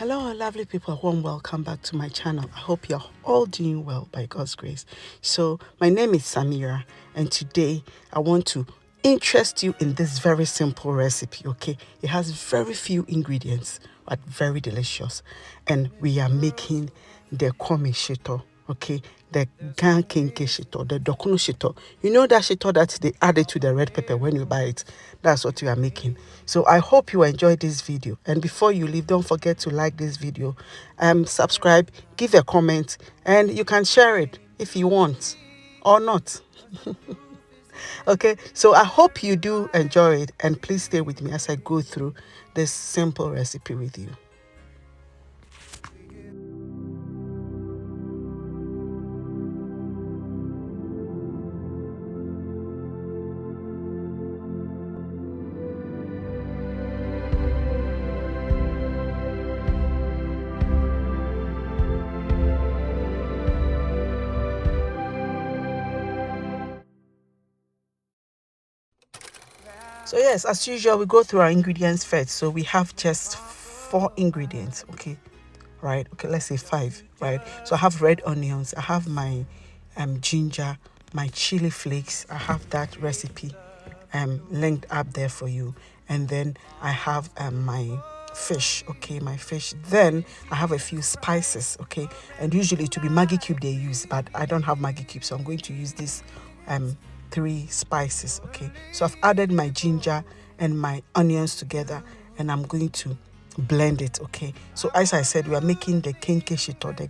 Hello, lovely people. Warm welcome back to my channel. I hope you're all doing well by God's grace. So, my name is Samira, and today I want to interest you in this very simple recipe. Okay, it has very few ingredients, but very delicious, and we are making the Komi Shtio. Okay, the KENKEY Shito, the Dokunu Shito. You know that shito that they added to the red pepper when you buy it? That's what we are making. So I hope you enjoyed this video. And before you leave, don't forget to like this video, subscribe, give a comment, and you can share it if you want or not. Okay, so I hope you do enjoy it, and please stay with me as I go through this simple recipe with you. So yes, as usual, we go through our ingredients first. So we have just 4 ingredients, okay? Right, okay, let's say 5, right? So I have red onions, I have my ginger, my chili flakes. I have that recipe linked up there for you. And then I have my fish, okay, my fish. Then I have a few spices, okay? And usually to be Maggi cube they use, but I don't have Maggi cube, so I'm going to use this 3 spices, okay? So I've added my ginger and my onions together, and I'm going to blend it, okay? So as I said, we are making the KENKEY Shito, the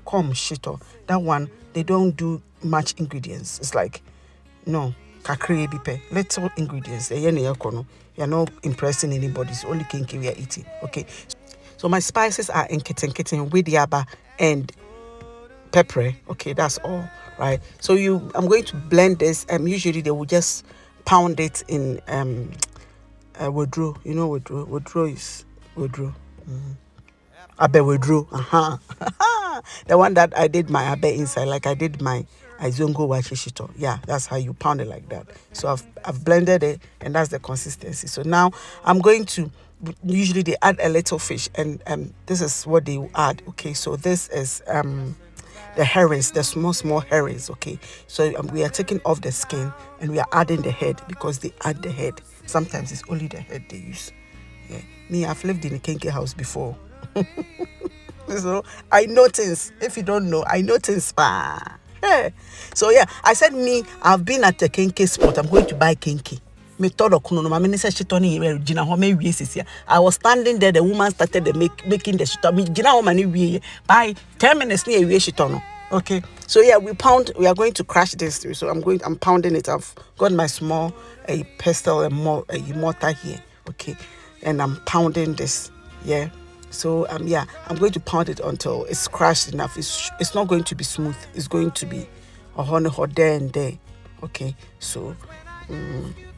Komi Shtio. That one, they don't do much ingredients. It's like, no, kakre bipe, little ingredients. You're not impressing anybody. It's only KENKEY we are eating, okay? So my spices are in kitten with yaba and pepper, okay? That's all, right? So I'm going to blend this. Usually they will just pound it in wodro. You know wodro is wodro. Abe wodro. The one that I did my abe inside, like I did my izongo wachishito. Yeah, that's how you pound it like that. So I've blended it, and that's the consistency. So now I'm going to, usually they add a little fish, and this is what they will add. Okay, so this is the herrings, the small herrings, okay? So we are taking off the skin, and we are adding the head, because they add the head. Sometimes it's only the head they use. Yeah. Me, I've lived in a KENKEY house before. So I know things. If you don't know, I know things. Yeah. So yeah, I said I've been at the KENKEY spot. I'm going to buy KENKEY. I was standing there, the woman started making the shito. By 10 minutes, okay. So yeah, we are going to crash this through. So I'm pounding it. I've got my small pestle and a mortar here, okay, and I'm pounding this, yeah. So yeah, I'm going to pound it until it's crushed enough. It's not going to be smooth. It's going to be a honey hot there and there, okay. So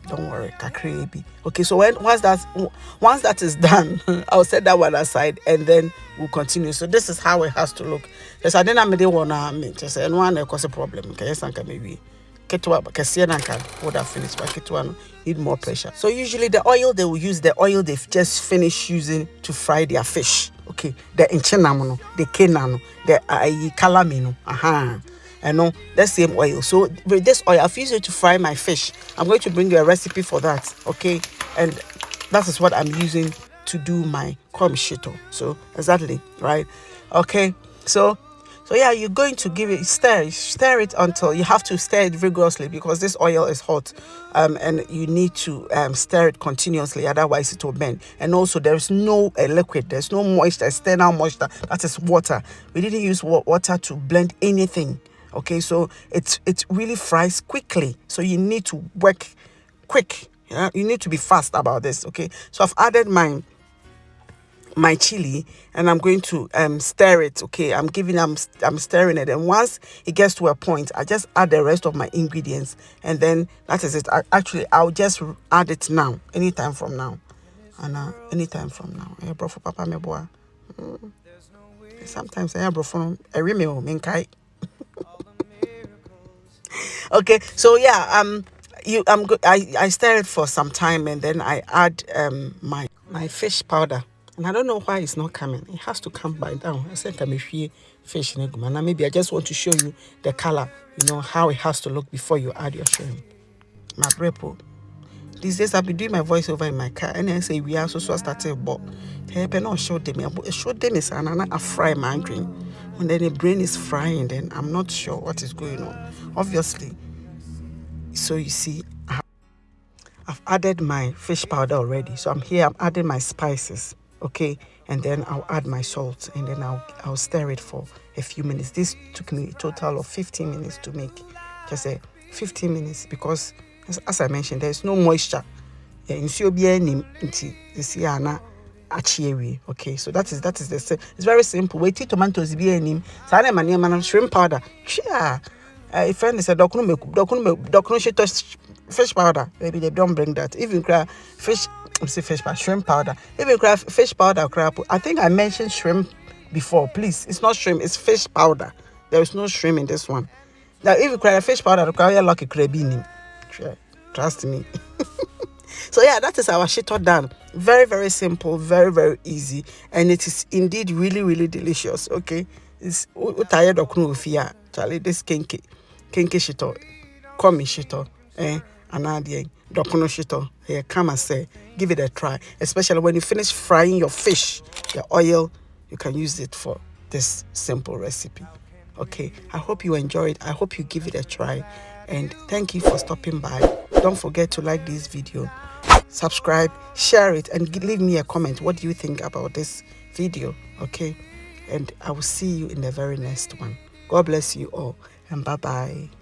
don't worry, kakrebi. Okay, so once that is done, I'll set that one aside, and then we'll continue. So this is how it has to look. Yes, I didn't want to just and one cause a problem. Okay, yes, maybe ketwa would have finished, but ketwa need more pressure. So usually the oil they will use, the oil they've just finished using to fry their fish. Okay, the inchenamano, the kenano, the calamino. I know that same oil. So with this oil, I've used it to fry my fish. I'm going to bring you a recipe for that, okay? And that is what I'm using to do my Komi Shtio. So exactly, right? Okay. So yeah, you're going to give it stir it until you have to stir it vigorously, because this oil is hot, and you need to stir it continuously, otherwise it will burn. And also there's no liquid, there's no moisture, external moisture, that is water. We didn't use water to blend anything. Okay, so it really fries quickly, so you need to work quick. Yeah, you need to be fast about this. Okay, so I've added my chili, and I'm going to stir it. Okay, I'm stirring it, and once it gets to a point, I just add the rest of my ingredients, and then that is it. I'll just add it now, anytime from now, and anytime from now. I brought for Papa me boy. Sometimes I brought for minkai. Okay, so yeah, I stir it for some time, and then I add my fish powder. And I don't know why it's not coming. It has to come by down. I said fish in and maybe I just want to show you the color, how it has to look before you add your shrimp. My brepo. These days I've been doing my voiceover in my car, and then say we are so started, but hey, not show them. Show them is I fry my drink. When then the brain is frying, then I'm not sure what is going on. Obviously. So you see, I've added my fish powder already. So I'm adding my spices, okay? And then I'll add my salt, and then I'll stir it for a few minutes. This took me a total of 15 minutes to make. Just 15 minutes because, as I mentioned, there's no moisture. Okay, so that is it's very simple. Wait till tomatoes be any shrimp powder. A friend said Dokunu Shito fish powder. Maybe they don't bring that. Even fish powder, shrimp powder. Even fish powder crap. I think I mentioned shrimp before. Please, it's not shrimp, it's fish powder. There is no shrimp in this one. Now if you cry fish powder, you're lucky crabini. Trust me. So yeah, that is our shito done. Very, very simple, very, very easy, and it is indeed really, really delicious. Okay, it's tired Dokunu Fia, Charlie. This KENKEY Shito, Komi Shtio, Anadie Dokunu Shito. Here, come and say, give it a try. Especially when you finish frying your fish, your oil, you can use it for this simple recipe. Okay, I hope you enjoy it. I hope you give it a try, and thank you for stopping by. Don't forget to like this video, subscribe, share it, and leave me a comment. What do you think about this video? Okay, and I will see you in the very next one. God bless you all, and bye-bye.